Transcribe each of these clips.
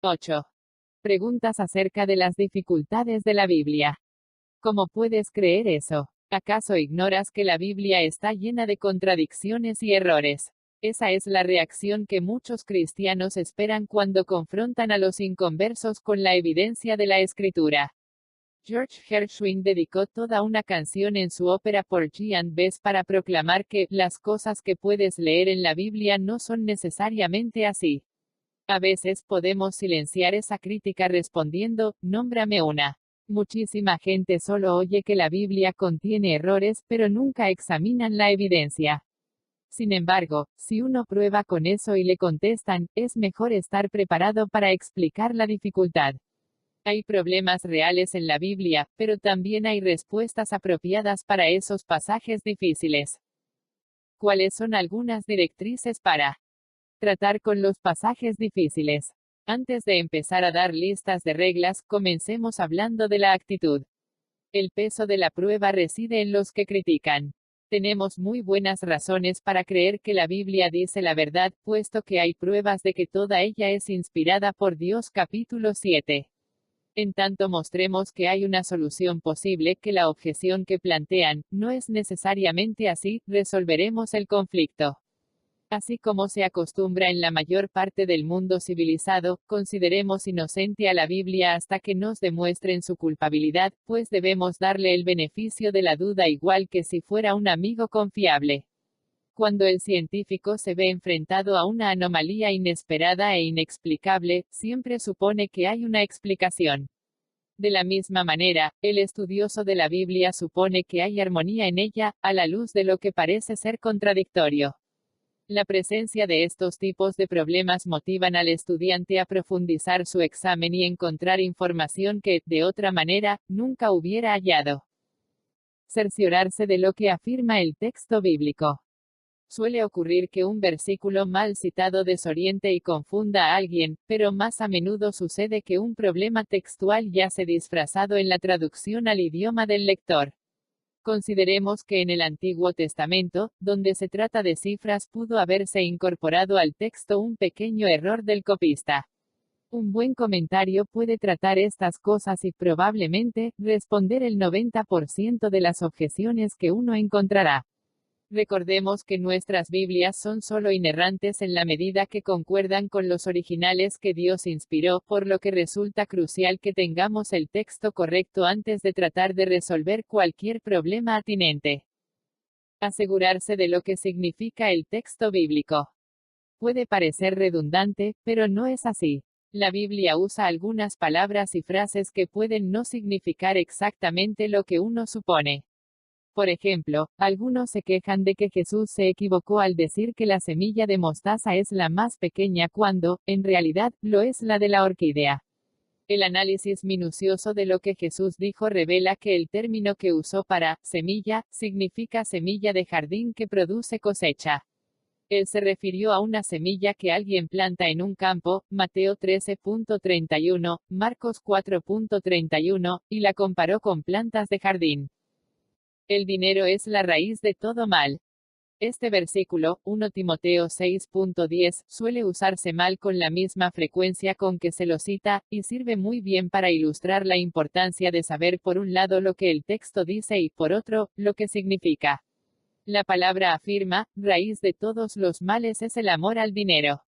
8. Preguntas acerca de las dificultades de la Biblia. ¿Cómo puedes creer eso? ¿Acaso ignoras que la Biblia está llena de contradicciones y errores? Esa es la reacción que muchos cristianos esperan cuando confrontan a los inconversos con la evidencia de la Escritura. George Gershwin dedicó toda una canción en su ópera Porgy and Bess para proclamar que las cosas que puedes leer en la Biblia no son necesariamente así. A veces podemos silenciar esa crítica respondiendo, nómbrame una. Muchísima gente solo oye que la Biblia contiene errores, pero nunca examinan la evidencia. Sin embargo, si uno prueba con eso y le contestan, es mejor estar preparado para explicar la dificultad. Hay problemas reales en la Biblia, pero también hay respuestas apropiadas para esos pasajes difíciles. ¿Cuáles son algunas directrices para tratar con los pasajes difíciles? Antes de empezar a dar listas de reglas, comencemos hablando de la actitud. El peso de la prueba reside en los que critican. Tenemos muy buenas razones para creer que la Biblia dice la verdad, puesto que hay pruebas de que toda ella es inspirada por Dios. Capítulo 7. En tanto mostremos que hay una solución posible, que la objeción que plantean no es necesariamente así, resolveremos el conflicto. Así como se acostumbra en la mayor parte del mundo civilizado, consideremos inocente a la Biblia hasta que nos demuestren su culpabilidad, pues debemos darle el beneficio de la duda igual que si fuera un amigo confiable. Cuando el científico se ve enfrentado a una anomalía inesperada e inexplicable, siempre supone que hay una explicación. De la misma manera, el estudioso de la Biblia supone que hay armonía en ella, a la luz de lo que parece ser contradictorio. La presencia de estos tipos de problemas motivan al estudiante a profundizar su examen y encontrar información que, de otra manera, nunca hubiera hallado. Cerciorarse de lo que afirma el texto bíblico. Suele ocurrir que un versículo mal citado desoriente y confunda a alguien, pero más a menudo sucede que un problema textual yace disfrazado en la traducción al idioma del lector. Consideremos que en el Antiguo Testamento, donde se trata de cifras, pudo haberse incorporado al texto un pequeño error del copista. Un buen comentario puede tratar estas cosas y probablemente responder el 90% de las objeciones que uno encontrará. Recordemos que nuestras Biblias son solo inerrantes en la medida que concuerdan con los originales que Dios inspiró, por lo que resulta crucial que tengamos el texto correcto antes de tratar de resolver cualquier problema atinente. Asegurarse de lo que significa el texto bíblico. Puede parecer redundante, pero no es así. La Biblia usa algunas palabras y frases que pueden no significar exactamente lo que uno supone. Por ejemplo, algunos se quejan de que Jesús se equivocó al decir que la semilla de mostaza es la más pequeña cuando, en realidad, lo es la de la orquídea. El análisis minucioso de lo que Jesús dijo revela que el término que usó para semilla significa semilla de jardín que produce cosecha. Él se refirió a una semilla que alguien planta en un campo, Mateo 13.31, Marcos 4.31, y la comparó con plantas de jardín. El dinero es la raíz de todo mal. Este versículo, 1 Timoteo 6.10, suele usarse mal con la misma frecuencia con que se lo cita, y sirve muy bien para ilustrar la importancia de saber por un lado lo que el texto dice y por otro, lo que significa. La palabra afirma, raíz de todos los males es el amor al dinero.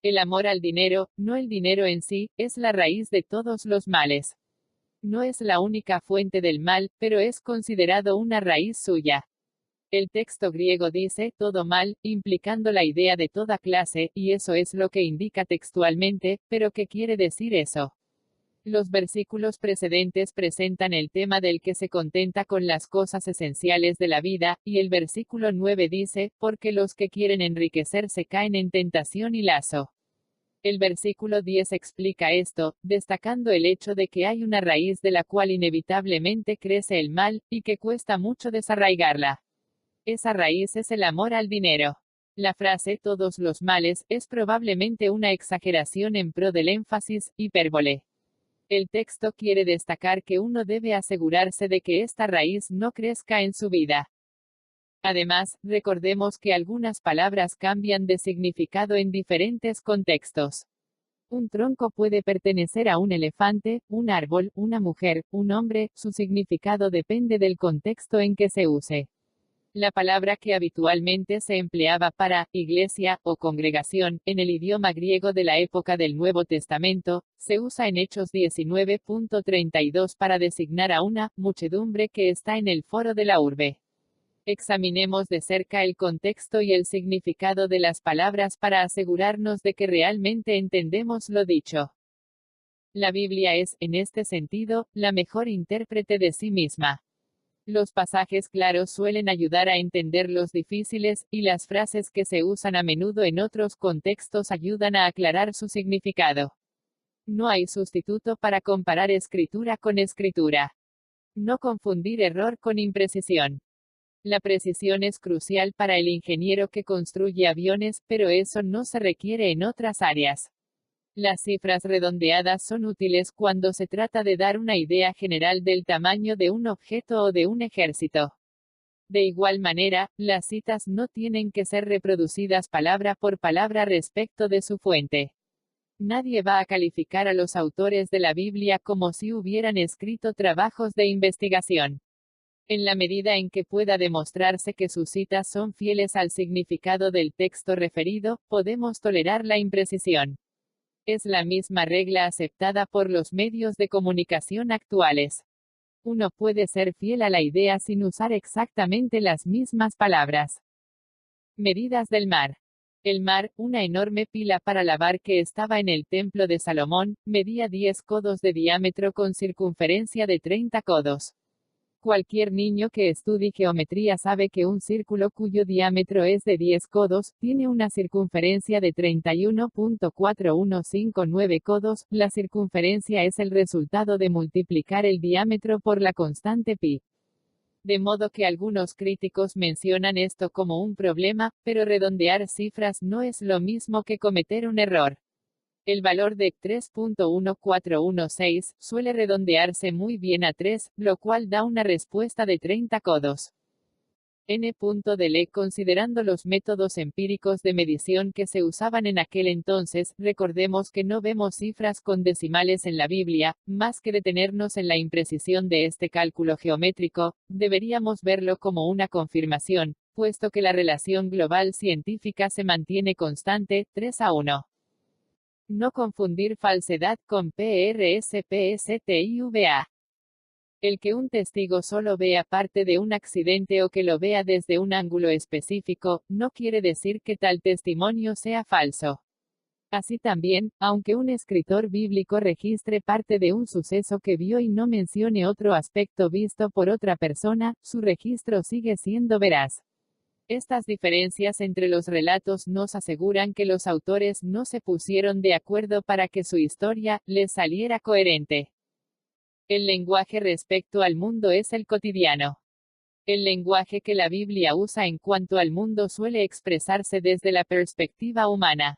El amor al dinero, no el dinero en sí, es la raíz de todos los males. No es la única fuente del mal, pero es considerado una raíz suya. El texto griego dice todo mal, implicando la idea de toda clase, y eso es lo que indica textualmente, pero ¿qué quiere decir eso? Los versículos precedentes presentan el tema del que se contenta con las cosas esenciales de la vida, y el versículo 9 dice, porque los que quieren enriquecerse caen en tentación y lazo. El versículo 10 explica esto, destacando el hecho de que hay una raíz de la cual inevitablemente crece el mal, y que cuesta mucho desarraigarla. Esa raíz es el amor al dinero. La frase todos los males es probablemente una exageración en pro del énfasis, hipérbole. El texto quiere destacar que uno debe asegurarse de que esta raíz no crezca en su vida. Además, recordemos que algunas palabras cambian de significado en diferentes contextos. Un tronco puede pertenecer a un elefante, un árbol, una mujer, un hombre, su significado depende del contexto en que se use. La palabra que habitualmente se empleaba para iglesia o congregación en el idioma griego de la época del Nuevo Testamento se usa en Hechos 19.32 para designar a una muchedumbre que está en el foro de la urbe. Examinemos de cerca el contexto y el significado de las palabras para asegurarnos de que realmente entendemos lo dicho. La Biblia es, en este sentido, la mejor intérprete de sí misma. Los pasajes claros suelen ayudar a entender los difíciles, y las frases que se usan a menudo en otros contextos ayudan a aclarar su significado. No hay sustituto para comparar escritura con escritura. No confundir error con imprecisión. La precisión es crucial para el ingeniero que construye aviones, pero eso no se requiere en otras áreas. Las cifras redondeadas son útiles cuando se trata de dar una idea general del tamaño de un objeto o de un ejército. De igual manera, las citas no tienen que ser reproducidas palabra por palabra respecto de su fuente. Nadie va a calificar a los autores de la Biblia como si hubieran escrito trabajos de investigación. En la medida en que pueda demostrarse que sus citas son fieles al significado del texto referido, podemos tolerar la imprecisión. Es la misma regla aceptada por los medios de comunicación actuales. Uno puede ser fiel a la idea sin usar exactamente las mismas palabras. Medidas del mar. El mar, una enorme pila para lavar que estaba en el templo de Salomón, medía 10 codos de diámetro con circunferencia de 30 codos. Cualquier niño que estudie geometría sabe que un círculo cuyo diámetro es de 10 codos, tiene una circunferencia de 31.4159 codos. La circunferencia es el resultado de multiplicar el diámetro por la constante pi. De modo que algunos críticos mencionan esto como un problema, pero redondear cifras no es lo mismo que cometer un error. El valor de 3.1416 suele redondearse muy bien a 3, lo cual da una respuesta de 30 codos. N.dele. Considerando los métodos empíricos de medición que se usaban en aquel entonces, recordemos que no vemos cifras con decimales en la Biblia. Más que detenernos en la imprecisión de este cálculo geométrico, deberíamos verlo como una confirmación, puesto que la relación global científica se mantiene constante, 3:1. No confundir falsedad con PRSPSTIVA. El que un testigo solo vea parte de un accidente o que lo vea desde un ángulo específico, no quiere decir que tal testimonio sea falso. Así también, aunque un escritor bíblico registre parte de un suceso que vio y no mencione otro aspecto visto por otra persona, su registro sigue siendo veraz. Estas diferencias entre los relatos nos aseguran que los autores no se pusieron de acuerdo para que su historia les saliera coherente. El lenguaje respecto al mundo es el cotidiano. El lenguaje que la Biblia usa en cuanto al mundo suele expresarse desde la perspectiva humana.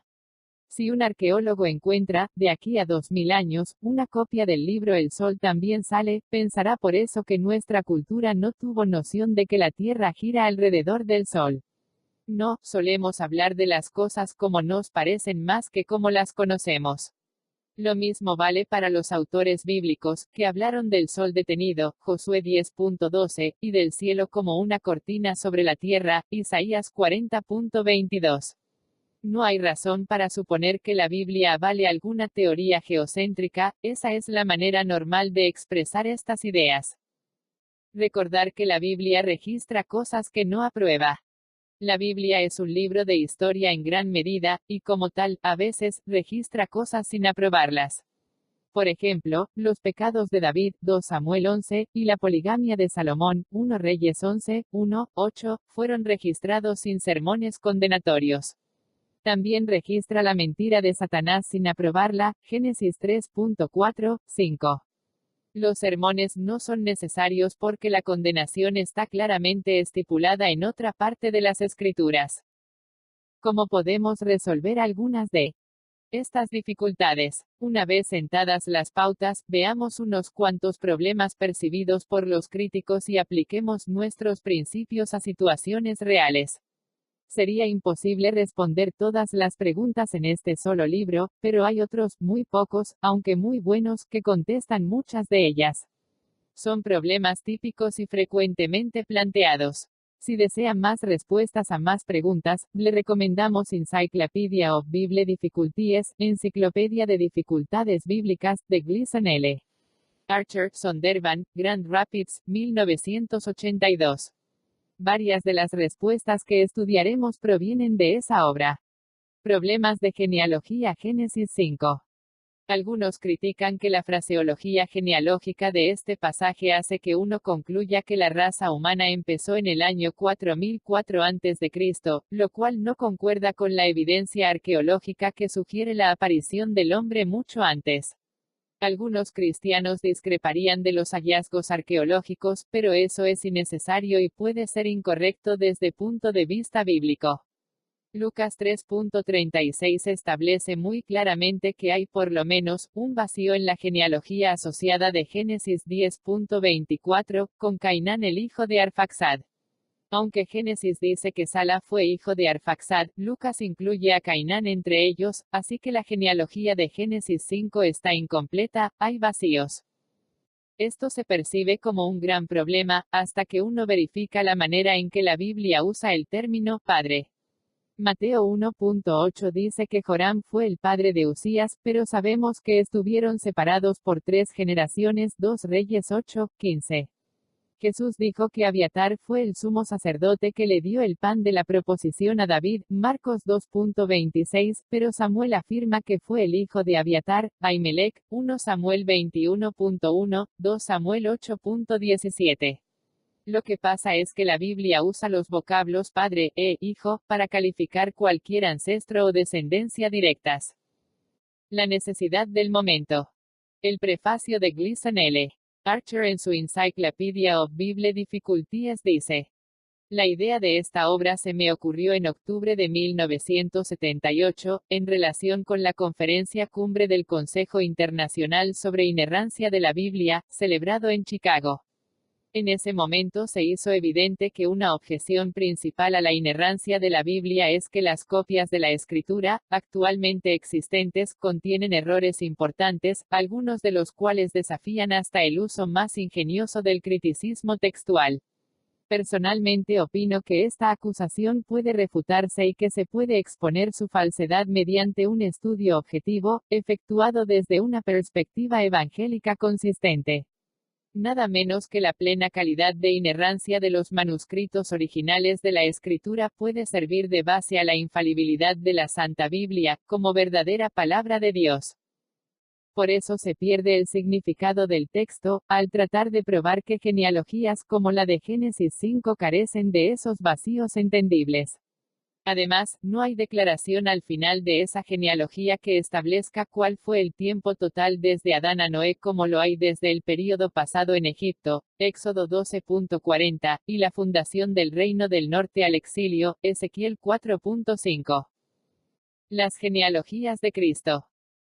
Si un arqueólogo encuentra, de aquí a 2000 años, una copia del libro El Sol también sale, pensará por eso que nuestra cultura no tuvo noción de que la Tierra gira alrededor del Sol. No, solemos hablar de las cosas como nos parecen más que como las conocemos. Lo mismo vale para los autores bíblicos, que hablaron del sol detenido, Josué 10.12, y del cielo como una cortina sobre la tierra, Isaías 40.22. No hay razón para suponer que la Biblia avale alguna teoría geocéntrica, esa es la manera normal de expresar estas ideas. Recordar que la Biblia registra cosas que no aprueba. La Biblia es un libro de historia en gran medida, y como tal, a veces, registra cosas sin aprobarlas. Por ejemplo, los pecados de David, 2 Samuel 11, y la poligamia de Salomón, 1 Reyes 11, 1, 8, fueron registrados sin sermones condenatorios. También registra la mentira de Satanás sin aprobarla, Génesis 3.4, 5. Los sermones no son necesarios porque la condenación está claramente estipulada en otra parte de las Escrituras. ¿Cómo podemos resolver algunas de estas dificultades? Una vez sentadas las pautas, veamos unos cuantos problemas percibidos por los críticos y apliquemos nuestros principios a situaciones reales. Sería imposible responder todas las preguntas en este solo libro, pero hay otros, muy pocos, aunque muy buenos, que contestan muchas de ellas. Son problemas típicos y frecuentemente planteados. Si desean más respuestas a más preguntas, le recomendamos Encyclopedia of Bible Difficulties, Enciclopedia de Dificultades Bíblicas, de Gleason L. Archer, Sondervan, Grand Rapids, 1982. Varias de las respuestas que estudiaremos provienen de esa obra. Problemas de genealogía Génesis 5. Algunos critican que la fraseología genealógica de este pasaje hace que uno concluya que la raza humana empezó en el año 4004 a.C., lo cual no concuerda con la evidencia arqueológica que sugiere la aparición del hombre mucho antes. Algunos cristianos discreparían de los hallazgos arqueológicos, pero eso es innecesario y puede ser incorrecto desde punto de vista bíblico. Lucas 3.36 establece muy claramente que hay por lo menos un vacío en la genealogía asociada de Génesis 10.24, con Cainán el hijo de Arfaxad. Aunque Génesis dice que Sala fue hijo de Arfaxad, Lucas incluye a Cainán entre ellos, así que la genealogía de Génesis 5 está incompleta, hay vacíos. Esto se percibe como un gran problema, hasta que uno verifica la manera en que la Biblia usa el término padre. Mateo 1.8 dice que Joram fue el padre de Usías, pero sabemos que estuvieron separados por 3 generaciones, 2 Reyes 8:15. Jesús dijo que Abiatar fue el sumo sacerdote que le dio el pan de la proposición a David, Marcos 2.26, pero Samuel afirma que fue el hijo de Abiatar, Ahimelech, 1 Samuel 21.1, 2 Samuel 8.17. Lo que pasa es que la Biblia usa los vocablos padre e hijo para calificar cualquier ancestro o descendencia directas. La necesidad del momento. El prefacio de Gleason L. Archer en su Encyclopedia of Bible Difficulties dice: la idea de esta obra se me ocurrió en octubre de 1978, en relación con la conferencia cumbre del Consejo Internacional sobre Inerrancia de la Biblia, celebrado en Chicago. En ese momento se hizo evidente que una objeción principal a la inerrancia de la Biblia es que las copias de la Escritura, actualmente existentes, contienen errores importantes, algunos de los cuales desafían hasta el uso más ingenioso del criticismo textual. Personalmente opino que esta acusación puede refutarse y que se puede exponer su falsedad mediante un estudio objetivo, efectuado desde una perspectiva evangélica consistente. Nada menos que la plena calidad de inerrancia de los manuscritos originales de la Escritura puede servir de base a la infalibilidad de la Santa Biblia, como verdadera palabra de Dios. Por eso se pierde el significado del texto, al tratar de probar que genealogías como la de Génesis 5 carecen de esos vacíos entendibles. Además, no hay declaración al final de esa genealogía que establezca cuál fue el tiempo total desde Adán a Noé como lo hay desde el período pasado en Egipto, Éxodo 12.40, y la fundación del Reino del Norte al exilio, Ezequiel 4.5. Las genealogías de Cristo.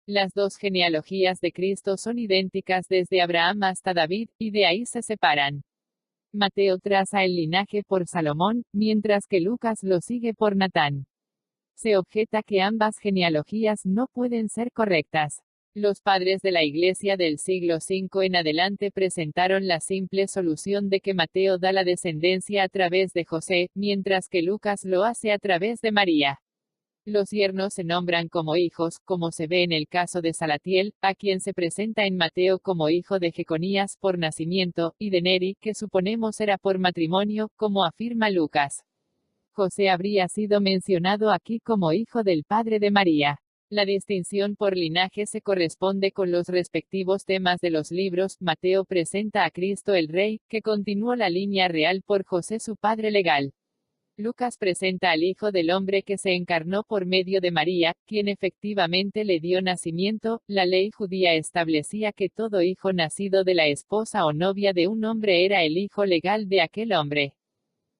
Las dos genealogías de Cristo son idénticas desde Abraham hasta David, y de ahí se separan. Mateo traza el linaje por Salomón, mientras que Lucas lo sigue por Natán. Se objeta que ambas genealogías no pueden ser correctas. Los padres de la Iglesia del siglo V en adelante presentaron la simple solución de que Mateo da la descendencia a través de José, mientras que Lucas lo hace a través de María. Los yernos se nombran como hijos, como se ve en el caso de Salatiel, a quien se presenta en Mateo como hijo de Jeconías por nacimiento, y de Neri, que suponemos era por matrimonio, como afirma Lucas. José habría sido mencionado aquí como hijo del padre de María. La distinción por linaje se corresponde con los respectivos temas de los libros. Mateo presenta a Cristo el Rey, que continuó la línea real por José su padre legal. Lucas presenta al Hijo del Hombre que se encarnó por medio de María, quien efectivamente le dio nacimiento. La ley judía establecía que todo hijo nacido de la esposa o novia de un hombre era el hijo legal de aquel hombre.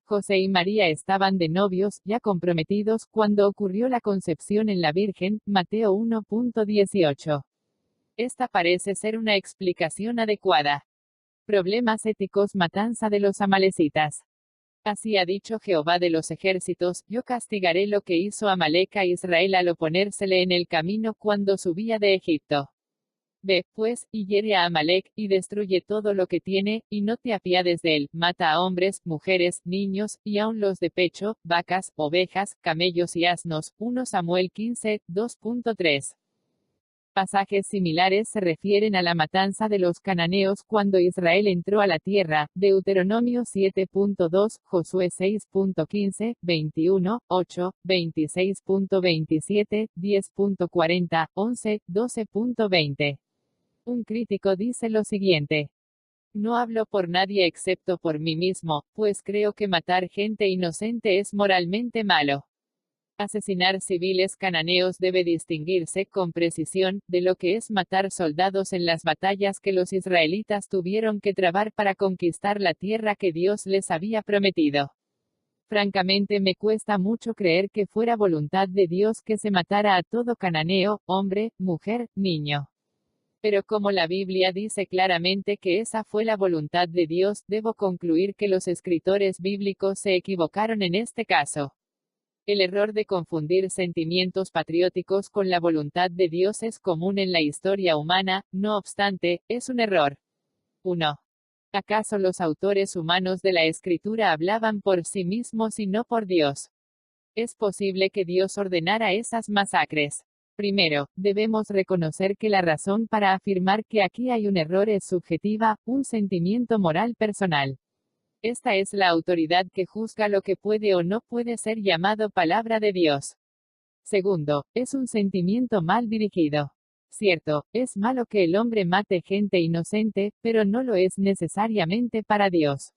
José y María estaban de novios, ya comprometidos, cuando ocurrió la concepción en la Virgen, Mateo 1.18. Esta parece ser una explicación adecuada. Problemas éticos. Matanza de los amalecitas. Así ha dicho Jehová de los ejércitos, yo castigaré lo que hizo Amalec a Israel al oponérsele en el camino cuando subía de Egipto. Ve, pues, y hiere a Amalec, y destruye todo lo que tiene, y no te apiades de él, mata a hombres, mujeres, niños, y aun los de pecho, vacas, ovejas, camellos y asnos. 1 Samuel 15, 2.3. Pasajes similares se refieren a la matanza de los cananeos cuando Israel entró a la tierra, Deuteronomio 7.2, Josué 6.15, 21, 8, 26.27, 10.40, 11, 12.20. Un crítico dice lo siguiente: no hablo por nadie excepto por mí mismo, pues creo que matar gente inocente es moralmente malo. Asesinar civiles cananeos debe distinguirse con precisión de lo que es matar soldados en las batallas que los israelitas tuvieron que trabar para conquistar la tierra que Dios les había prometido. Francamente me cuesta mucho creer que fuera voluntad de Dios que se matara a todo cananeo, hombre, mujer, niño. Pero como la Biblia dice claramente que esa fue la voluntad de Dios, debo concluir que los escritores bíblicos se equivocaron en este caso. El error de confundir sentimientos patrióticos con la voluntad de Dios es común en la historia humana, no obstante, es un error. 1. ¿Acaso los autores humanos de la Escritura hablaban por sí mismos y no por Dios? ¿Es posible que Dios ordenara esas masacres? Primero, debemos reconocer que la razón para afirmar que aquí hay un error es subjetiva, un sentimiento moral personal. Esta es la autoridad que juzga lo que puede o no puede ser llamado palabra de Dios. Segundo, es un sentimiento mal dirigido. Cierto, es malo que el hombre mate gente inocente, pero no lo es necesariamente para Dios.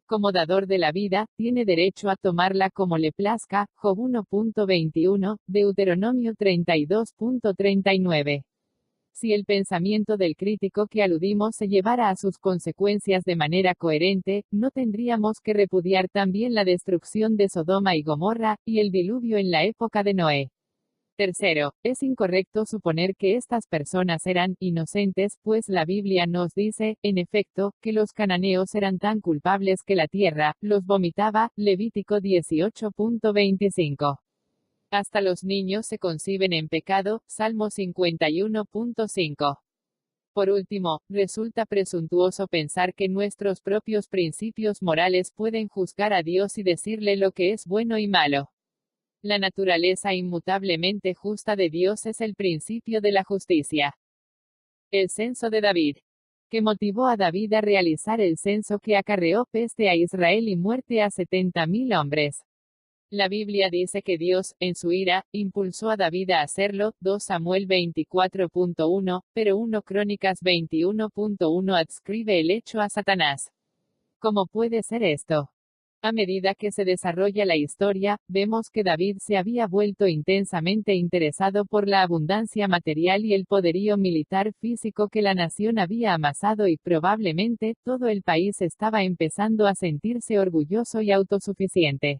Como dador de la vida, tiene derecho a tomarla como le plazca, Job 1.21, Deuteronomio 32.39. Si el pensamiento del crítico que aludimos se llevara a sus consecuencias de manera coherente, no tendríamos que repudiar también la destrucción de Sodoma y Gomorra, y el diluvio en la época de Noé. Tercero, es incorrecto suponer que estas personas eran inocentes, pues la Biblia nos dice, en efecto, que los cananeos eran tan culpables que la tierra los vomitaba, Levítico 18.25. Hasta los niños se conciben en pecado, Salmo 51.5. Por último, resulta presuntuoso pensar que nuestros propios principios morales pueden juzgar a Dios y decirle lo que es bueno y malo. La naturaleza inmutablemente justa de Dios es el principio de la justicia. El censo de David. ¿Qué motivó a David a realizar el censo que acarreó peste a Israel y muerte a 70.000 hombres? La Biblia dice que Dios, en su ira, impulsó a David a hacerlo, 2 Samuel 24.1, pero 1 Crónicas 21.1 adscribe el hecho a Satanás. ¿Cómo puede ser esto? A medida que se desarrolla la historia, vemos que David se había vuelto intensamente interesado por la abundancia material y el poderío militar físico que la nación había amasado y probablemente todo el país estaba empezando a sentirse orgulloso y autosuficiente.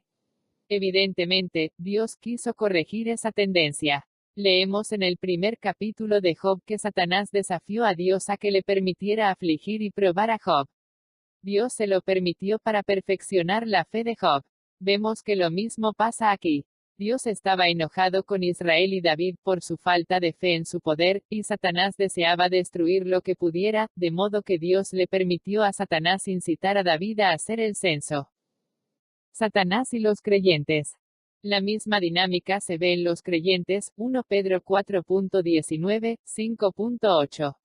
Evidentemente, Dios quiso corregir esa tendencia. Leemos en el primer capítulo de Job que Satanás desafió a Dios a que le permitiera afligir y probar a Job. Dios se lo permitió para perfeccionar la fe de Job. Vemos que lo mismo pasa aquí. Dios estaba enojado con Israel y David por su falta de fe en su poder, y Satanás deseaba destruir lo que pudiera, de modo que Dios le permitió a Satanás incitar a David a hacer el censo. Satanás y los creyentes. La misma dinámica se ve en los creyentes, 1 Pedro 4.19, 5.8.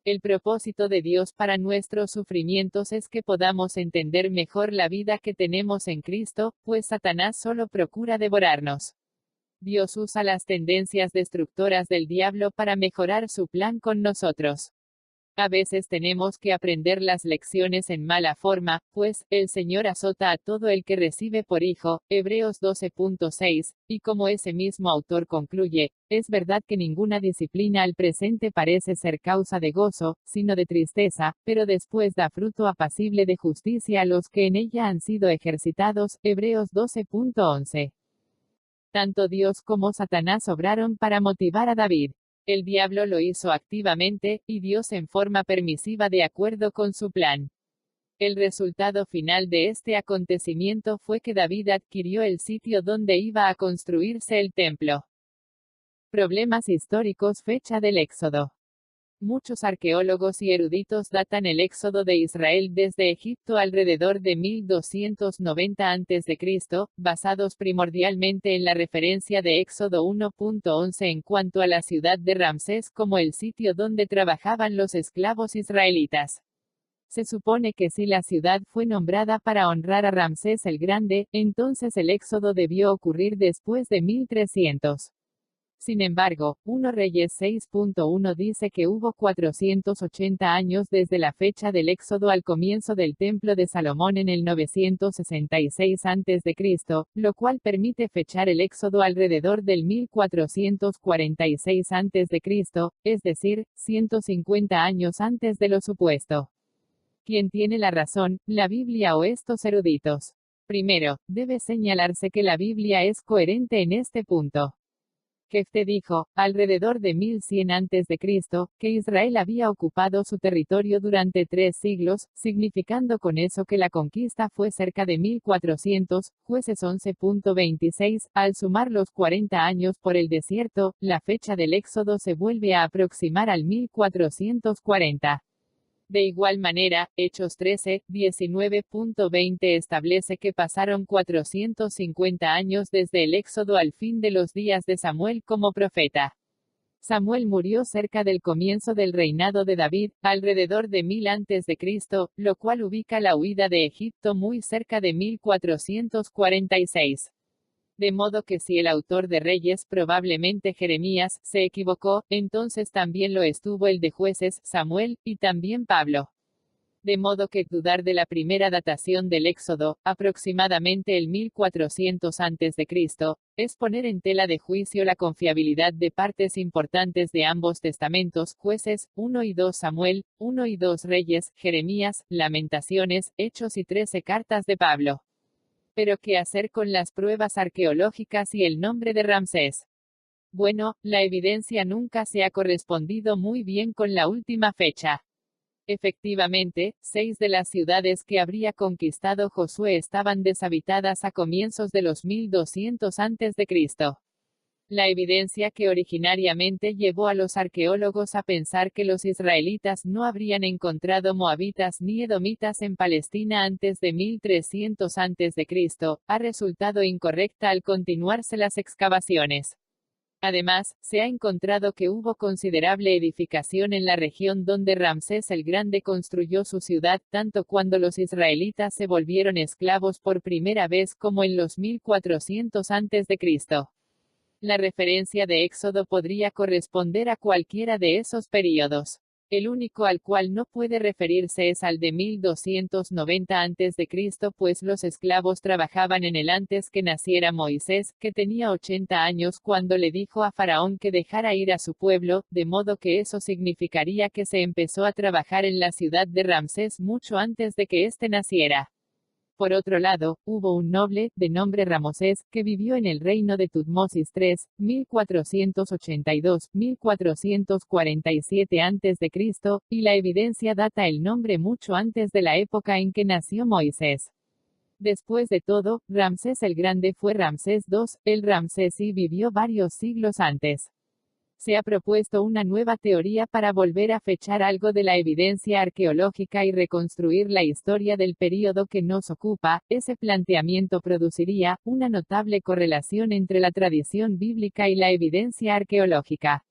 El propósito de Dios para nuestros sufrimientos es que podamos entender mejor la vida que tenemos en Cristo, pues Satanás solo procura devorarnos. Dios usa las tendencias destructoras del diablo para mejorar su plan con nosotros. A veces tenemos que aprender las lecciones en mala forma, pues, el Señor azota a todo el que recibe por hijo, Hebreos 12.6, y como ese mismo autor concluye, es verdad que ninguna disciplina al presente parece ser causa de gozo, sino de tristeza, pero después da fruto apacible de justicia a los que en ella han sido ejercitados, Hebreos 12.11. Tanto Dios como Satanás obraron para motivar a David. El diablo lo hizo activamente, y Dios en forma permisiva de acuerdo con su plan. El resultado final de este acontecimiento fue que David adquirió el sitio donde iba a construirse el templo. Problemas históricos. Fecha del Éxodo. Muchos arqueólogos y eruditos datan el éxodo de Israel desde Egipto alrededor de 1290 a.C., basados primordialmente en la referencia de Éxodo 1.11 en cuanto a la ciudad de Ramsés como el sitio donde trabajaban los esclavos israelitas. Se supone que si la ciudad fue nombrada para honrar a Ramsés el Grande, entonces el éxodo debió ocurrir después de 1300. Sin embargo, 1 Reyes 6.1 dice que hubo 480 años desde la fecha del éxodo al comienzo del templo de Salomón en el 966 a.C., lo cual permite fechar el éxodo alrededor del 1446 a.C., es decir, 150 años antes de lo supuesto. ¿Quién tiene la razón, la Biblia o estos eruditos? Primero, debe señalarse que la Biblia es coherente en este punto. Jefté dijo, alrededor de 1100 a.C., que Israel había ocupado su territorio durante 3 siglos, significando con eso que la conquista fue cerca de 1400, Jueces 11.26, al sumar los 40 años por el desierto, la fecha del éxodo se vuelve a aproximar al 1440. De igual manera, Hechos 13, 19.20 establece que pasaron 450 años desde el éxodo al fin de los días de Samuel como profeta. Samuel murió cerca del comienzo del reinado de David, alrededor de 1000 a.C., lo cual ubica la huida de Egipto muy cerca de 1446. De modo que si el autor de Reyes, probablemente Jeremías, se equivocó, entonces también lo estuvo el de Jueces, Samuel, y también Pablo. De modo que dudar de la primera datación del Éxodo, aproximadamente el 1400 a.C., es poner en tela de juicio la confiabilidad de partes importantes de ambos testamentos, Jueces, 1 y 2 Samuel, 1 y 2 Reyes, Jeremías, Lamentaciones, Hechos y 13 cartas de Pablo. Pero ¿qué hacer con las pruebas arqueológicas y el nombre de Ramsés? Bueno, la evidencia nunca se ha correspondido muy bien con la última fecha. Efectivamente, 6 de las ciudades que habría conquistado Josué estaban deshabitadas a comienzos de los 1200 a.C. La evidencia que originariamente llevó a los arqueólogos a pensar que los israelitas no habrían encontrado moabitas ni edomitas en Palestina antes de 1300 a.C., ha resultado incorrecta al continuarse las excavaciones. Además, se ha encontrado que hubo considerable edificación en la región donde Ramsés el Grande construyó su ciudad, tanto cuando los israelitas se volvieron esclavos por primera vez como en los 1400 a.C. La referencia de Éxodo podría corresponder a cualquiera de esos períodos. El único al cual no puede referirse es al de 1290 a.C., pues los esclavos trabajaban en él antes que naciera Moisés, que tenía 80 años cuando le dijo a Faraón que dejara ir a su pueblo, de modo que eso significaría que se empezó a trabajar en la ciudad de Ramsés mucho antes de que éste naciera. Por otro lado, hubo un noble, de nombre Ramosés, que vivió en el reino de Tutmosis III, 1482-1447 a.C., y la evidencia data el nombre mucho antes de la época en que nació Moisés. Después de todo, Ramsés el Grande fue Ramsés II, el Ramsés I vivió varios siglos antes. Se ha propuesto una nueva teoría para volver a fechar algo de la evidencia arqueológica y reconstruir la historia del período que nos ocupa. Ese planteamiento produciría una notable correlación entre la tradición bíblica y la evidencia arqueológica.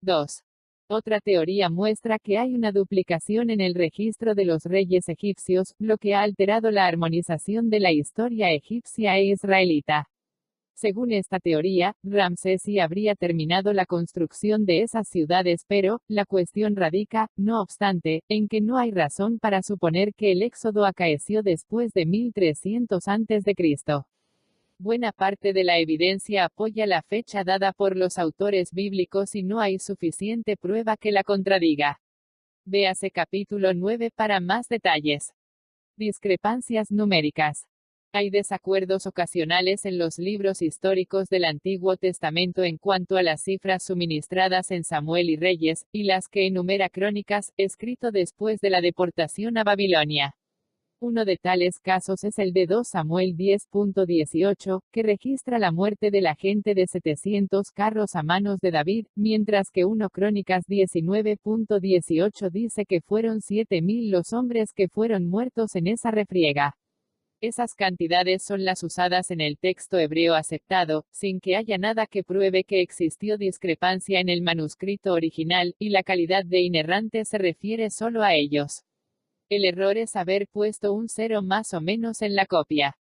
2. Otra teoría muestra que hay una duplicación en el registro de los reyes egipcios, lo que ha alterado la armonización de la historia egipcia e israelita. Según esta teoría, Ramsés I habría terminado la construcción de esas ciudades, pero la cuestión radica, no obstante, en que no hay razón para suponer que el éxodo acaeció después de 1300 a.C. Buena parte de la evidencia apoya la fecha dada por los autores bíblicos y no hay suficiente prueba que la contradiga. Véase capítulo 9 para más detalles. Discrepancias numéricas. Hay desacuerdos ocasionales en los libros históricos del Antiguo Testamento en cuanto a las cifras suministradas en Samuel y Reyes, y las que enumera Crónicas, escrito después de la deportación a Babilonia. Uno de tales casos es el de 2 Samuel 10.18, que registra la muerte de la gente de 700 carros a manos de David, mientras que 1 Crónicas 19.18 dice que fueron 7.000 los hombres que fueron muertos en esa refriega. Esas cantidades son las usadas en el texto hebreo aceptado, sin que haya nada que pruebe que existió discrepancia en el manuscrito original, y la calidad de inerrante se refiere solo a ellos. El error es haber puesto un 0 más o menos en la copia.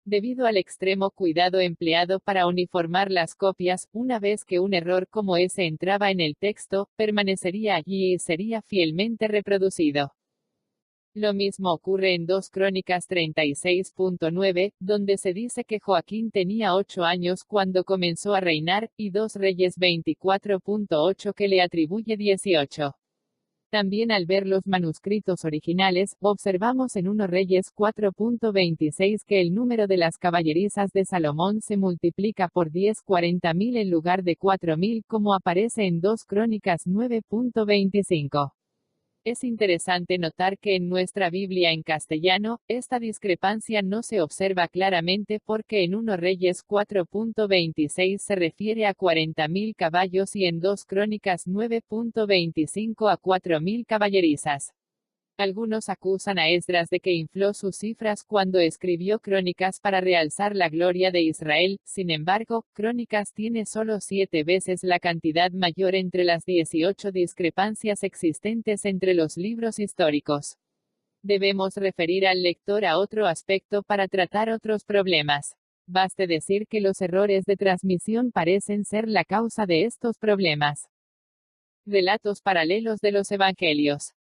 Debido al extremo cuidado empleado para uniformar las copias, una vez que un error como ese entraba en el texto, permanecería allí y sería fielmente reproducido. Lo mismo ocurre en 2 Crónicas 36.9, donde se dice que Joaquín tenía 8 años cuando comenzó a reinar, y 2 Reyes 24.8 que le atribuye 18. También al ver los manuscritos originales, observamos en 1 Reyes 4.26 que el número de las caballerizas de Salomón se multiplica por 10 40.000 en lugar de 4.000 como aparece en 2 Crónicas 9.25. Es interesante notar que en nuestra Biblia en castellano, esta discrepancia no se observa claramente porque en 1 Reyes 4.26 se refiere a 40.000 caballos y en 2 Crónicas 9.25 a 4.000 caballerizas. Algunos acusan a Esdras de que infló sus cifras cuando escribió Crónicas para realzar la gloria de Israel, sin embargo, Crónicas tiene solo 7 veces la cantidad mayor entre las 18 discrepancias existentes entre los libros históricos. Debemos referir al lector a otro aspecto para tratar otros problemas. Baste decir que los errores de transmisión parecen ser la causa de estos problemas. Relatos paralelos de los evangelios.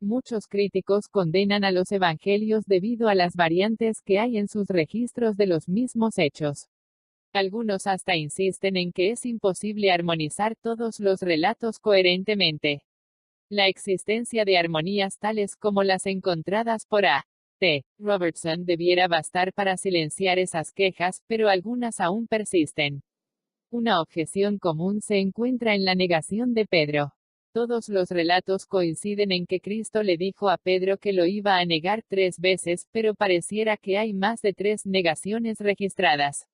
Muchos críticos condenan a los evangelios debido a las variantes que hay en sus registros de los mismos hechos. Algunos hasta insisten en que es imposible armonizar todos los relatos coherentemente. La existencia de armonías tales como las encontradas por A. T. Robertson debiera bastar para silenciar esas quejas, pero algunas aún persisten. Una objeción común se encuentra en la negación de Pedro. Todos los relatos coinciden en que Cristo le dijo a Pedro que lo iba a negar 3 veces, pero pareciera que hay más de 3 negaciones registradas.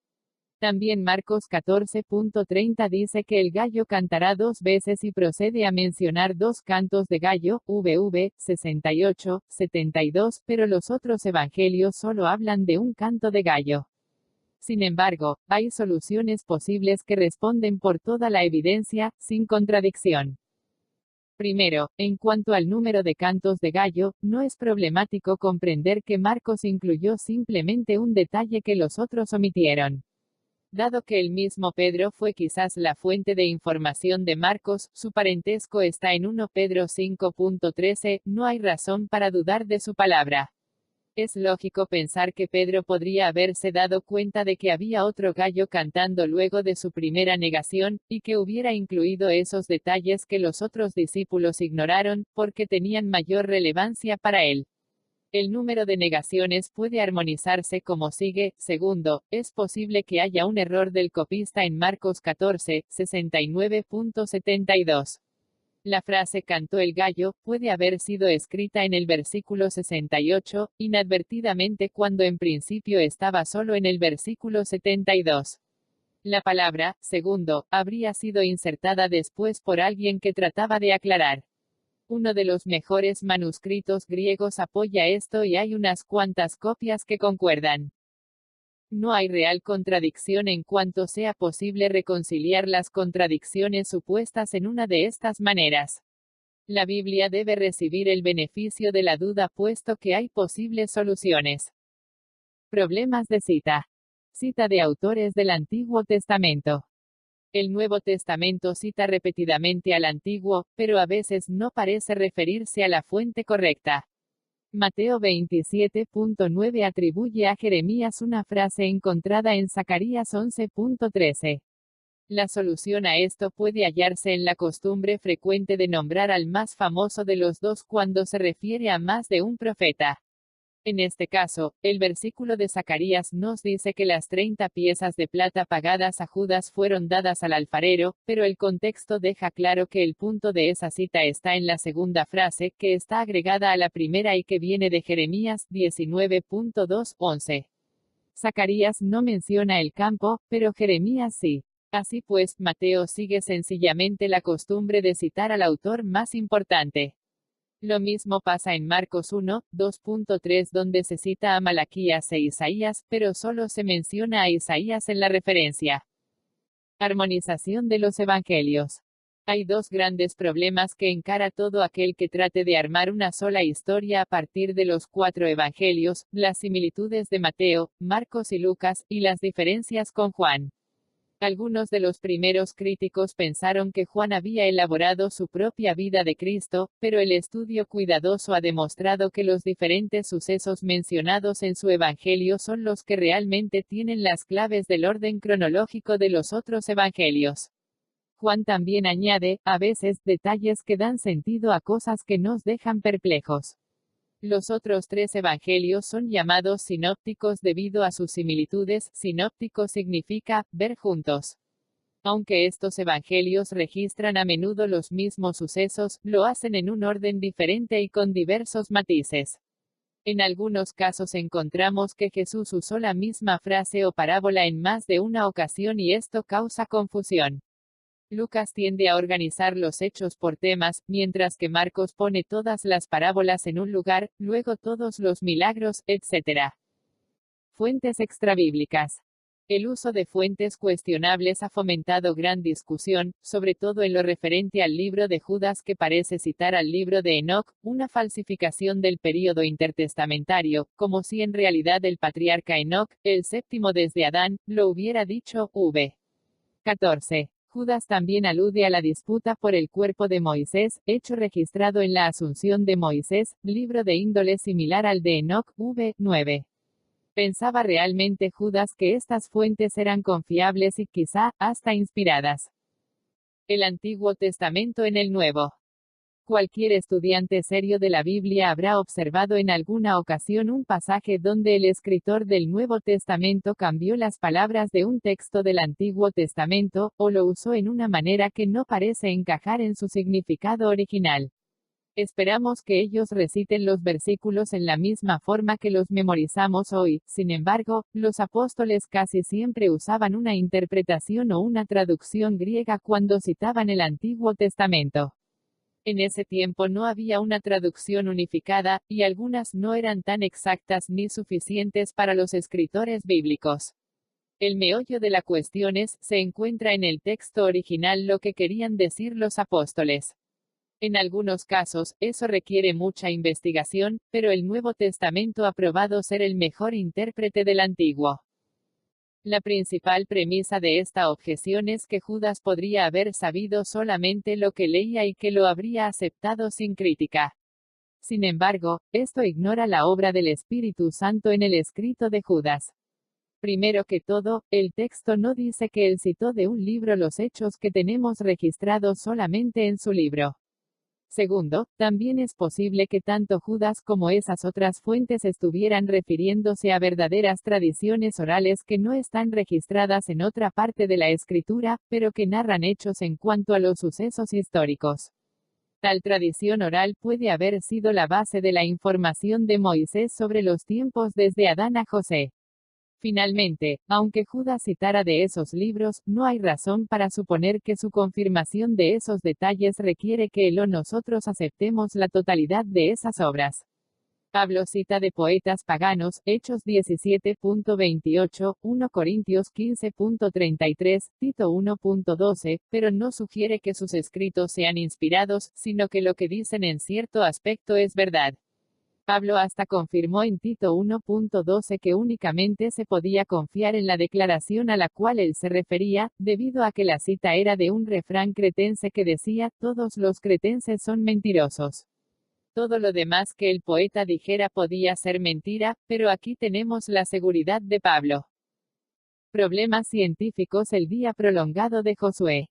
También Marcos 14.30 dice que el gallo cantará 2 veces y procede a mencionar 2 cantos de gallo, VV 68, 72, pero los otros evangelios solo hablan de un canto de gallo. Sin embargo, hay soluciones posibles que responden por toda la evidencia, sin contradicción. Primero, en cuanto al número de cantos de gallo, no es problemático comprender que Marcos incluyó simplemente un detalle que los otros omitieron. Dado que el mismo Pedro fue quizás la fuente de información de Marcos, su parentesco está en 1 Pedro 5.13, no hay razón para dudar de su palabra. Es lógico pensar que Pedro podría haberse dado cuenta de que había otro gallo cantando luego de su primera negación, y que hubiera incluido esos detalles que los otros discípulos ignoraron, porque tenían mayor relevancia para él. El número de negaciones puede armonizarse como sigue. Segundo, es posible que haya un error del copista en Marcos 14, 69.72. La frase cantó el gallo puede haber sido escrita en el versículo 68, inadvertidamente cuando en principio estaba solo en el versículo 72. La palabra, segundo, habría sido insertada después por alguien que trataba de aclarar. Uno de los mejores manuscritos griegos apoya esto y hay unas cuantas copias que concuerdan. No hay real contradicción en cuanto sea posible reconciliar las contradicciones supuestas en una de estas maneras. La Biblia debe recibir el beneficio de la duda puesto que hay posibles soluciones. Problemas de cita. Cita de autores del Antiguo Testamento. El Nuevo Testamento cita repetidamente al Antiguo, pero a veces no parece referirse a la fuente correcta. Mateo 27.9 atribuye a Jeremías una frase encontrada en Zacarías 11.13. La solución a esto puede hallarse en la costumbre frecuente de nombrar al más famoso de los dos cuando se refiere a más de un profeta. En este caso, el versículo de Zacarías nos dice que las 30 piezas de plata pagadas a Judas fueron dadas al alfarero, pero el contexto deja claro que el punto de esa cita está en la segunda frase, que está agregada a la primera y que viene de Jeremías 19.2:11. Zacarías no menciona el campo, pero Jeremías sí. Así pues, Mateo sigue sencillamente la costumbre de citar al autor más importante. Lo mismo pasa en Marcos 1:2.3 donde se cita a Malaquías e Isaías, pero solo se menciona a Isaías en la referencia. Armonización de los evangelios. Hay dos grandes problemas que encara todo aquel que trate de armar una sola historia a partir de los 4 evangelios, las similitudes de Mateo, Marcos y Lucas, y las diferencias con Juan. Algunos de los primeros críticos pensaron que Juan había elaborado su propia vida de Cristo, pero el estudio cuidadoso ha demostrado que los diferentes sucesos mencionados en su evangelio son los que realmente tienen las claves del orden cronológico de los otros evangelios. Juan también añade, a veces, detalles que dan sentido a cosas que nos dejan perplejos. Los otros 3 evangelios son llamados sinópticos debido a sus similitudes. Sinóptico significa ver juntos. Aunque estos evangelios registran a menudo los mismos sucesos, lo hacen en un orden diferente y con diversos matices. En algunos casos encontramos que Jesús usó la misma frase o parábola en más de una ocasión y esto causa confusión. Lucas tiende a organizar los hechos por temas, mientras que Marcos pone todas las parábolas en un lugar, luego todos los milagros, etc. Fuentes extrabíblicas. El uso de fuentes cuestionables ha fomentado gran discusión, sobre todo en lo referente al libro de Judas que parece citar al libro de Enoc, una falsificación del período intertestamentario, como si en realidad el patriarca Enoc, el séptimo desde Adán, lo hubiera dicho. 14. Judas también alude a la disputa por el cuerpo de Moisés, hecho registrado en la Asunción de Moisés, libro de índole similar al de Enoc. 9. ¿Pensaba realmente Judas que estas fuentes eran confiables y quizá, hasta inspiradas? El Antiguo Testamento en el Nuevo. Cualquier estudiante serio de la Biblia habrá observado en alguna ocasión un pasaje donde el escritor del Nuevo Testamento cambió las palabras de un texto del Antiguo Testamento, o lo usó en una manera que no parece encajar en su significado original. Esperamos que ellos reciten los versículos en la misma forma que los memorizamos hoy. Sin embargo, los apóstoles casi siempre usaban una interpretación o una traducción griega cuando citaban el Antiguo Testamento. En ese tiempo no había una traducción unificada, y algunas no eran tan exactas ni suficientes para los escritores bíblicos. El meollo de la cuestión se encuentra en el texto original lo que querían decir los apóstoles. En algunos casos, eso requiere mucha investigación, pero el Nuevo Testamento ha probado ser el mejor intérprete del Antiguo. La principal premisa de esta objeción es que Judas podría haber sabido solamente lo que leía y que lo habría aceptado sin crítica. Sin embargo, esto ignora la obra del Espíritu Santo en el escrito de Judas. Primero que todo, el texto no dice que él citó de un libro los hechos que tenemos registrados solamente en su libro. Segundo, también es posible que tanto Judas como esas otras fuentes estuvieran refiriéndose a verdaderas tradiciones orales que no están registradas en otra parte de la Escritura, pero que narran hechos en cuanto a los sucesos históricos. Tal tradición oral puede haber sido la base de la información de Moisés sobre los tiempos desde Adán a José. Finalmente, aunque Judas citara de esos libros, no hay razón para suponer que su confirmación de esos detalles requiere que él o nosotros aceptemos la totalidad de esas obras. Pablo cita de poetas paganos, Hechos 17.28, 1 Corintios 15.33, Tito 1.12, pero no sugiere que sus escritos sean inspirados, sino que lo que dicen en cierto aspecto es verdad. Pablo hasta confirmó en Tito 1.12 que únicamente se podía confiar en la declaración a la cual él se refería, debido a que la cita era de un refrán cretense que decía, todos los cretenses son mentirosos. Todo lo demás que el poeta dijera podía ser mentira, pero aquí tenemos la seguridad de Pablo. Problemas científicos el día prolongado de Josué.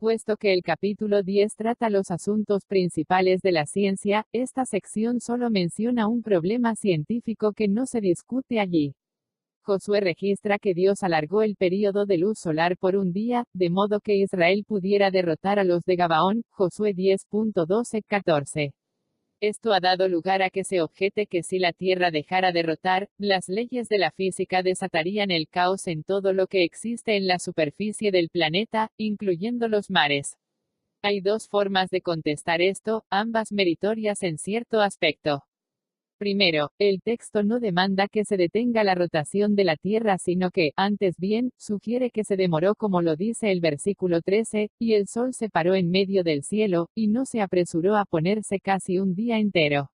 Puesto que el capítulo 10 trata los asuntos principales de la ciencia, esta sección solo menciona un problema científico que no se discute allí. Josué registra que Dios alargó el período de luz solar por un día, de modo que Israel pudiera derrotar a los de Gabaón, Josué 10.12-14. Esto ha dado lugar a que se objete que si la Tierra dejara de rotar, las leyes de la física desatarían el caos en todo lo que existe en la superficie del planeta, incluyendo los mares. Hay dos formas de contestar esto, ambas meritorias en cierto aspecto. Primero, el texto no demanda que se detenga la rotación de la Tierra, sino que, antes bien, sugiere que se demoró como lo dice el versículo 13, y el sol se paró en medio del cielo, y no se apresuró a ponerse casi un día entero.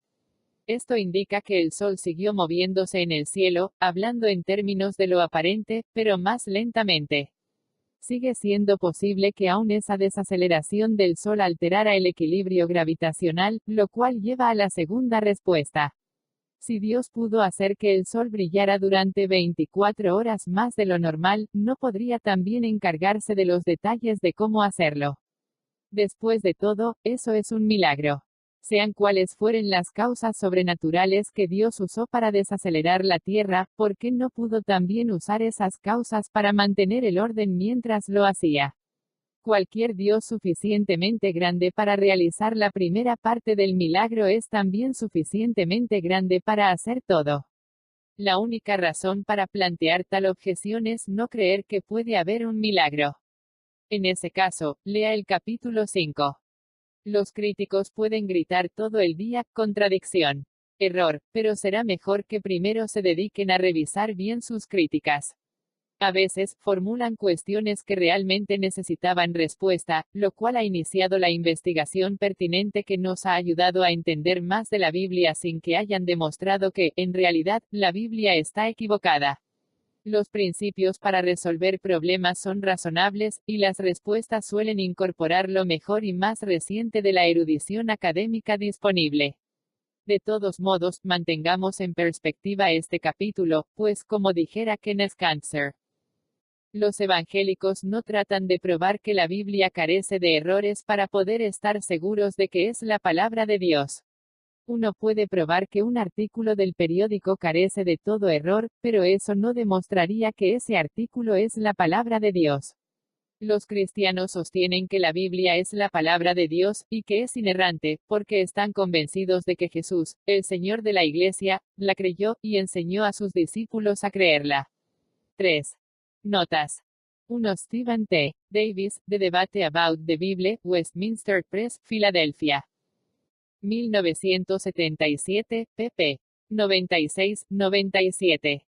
Esto indica que el sol siguió moviéndose en el cielo, hablando en términos de lo aparente, pero más lentamente. Sigue siendo posible que aún esa desaceleración del sol alterara el equilibrio gravitacional, lo cual lleva a la segunda respuesta. Si Dios pudo hacer que el sol brillara durante 24 horas más de lo normal, ¿no podría también encargarse de los detalles de cómo hacerlo? Después de todo, eso es un milagro. Sean cuales fueren las causas sobrenaturales que Dios usó para desacelerar la Tierra, ¿por qué no pudo también usar esas causas para mantener el orden mientras lo hacía? Cualquier Dios suficientemente grande para realizar la primera parte del milagro es también suficientemente grande para hacer todo. La única razón para plantear tal objeción es no creer que puede haber un milagro. En ese caso, lea el capítulo 5. Los críticos pueden gritar todo el día, contradicción, error, pero será mejor que primero se dediquen a revisar bien sus críticas. A veces, formulan cuestiones que realmente necesitaban respuesta, lo cual ha iniciado la investigación pertinente que nos ha ayudado a entender más de la Biblia sin que hayan demostrado que, en realidad, la Biblia está equivocada. Los principios para resolver problemas son razonables, y las respuestas suelen incorporar lo mejor y más reciente de la erudición académica disponible. De todos modos, mantengamos en perspectiva este capítulo, pues como dijera Kenneth Cancer, los evangélicos no tratan de probar que la Biblia carece de errores para poder estar seguros de que es la palabra de Dios. Uno puede probar que un artículo del periódico carece de todo error, pero eso no demostraría que ese artículo es la palabra de Dios. Los cristianos sostienen que la Biblia es la palabra de Dios, y que es inerrante, porque están convencidos de que Jesús, el Señor de la Iglesia, la creyó, y enseñó a sus discípulos a creerla. 3. Notas. 1. Stephen T. Davis, The Debate About the Bible, Westminster Press, Filadelfia. 1977, pp. 96-97.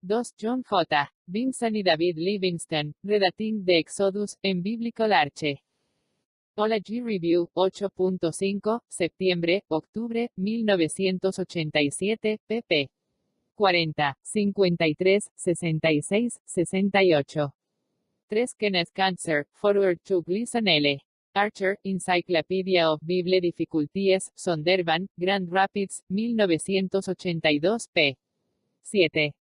2. John J. Vinson y David Livingston, Redating the Exodus, en Biblical Arche. Ology Review, 8.5, septiembre-octubre, 1987, pp. 40, 53, 66, 68. 3. Kenneth Cancer, Forward to Gleason L. Archer, Encyclopedia of Bible Difficulties, Sonderban, Grand Rapids, 1982, p. 7.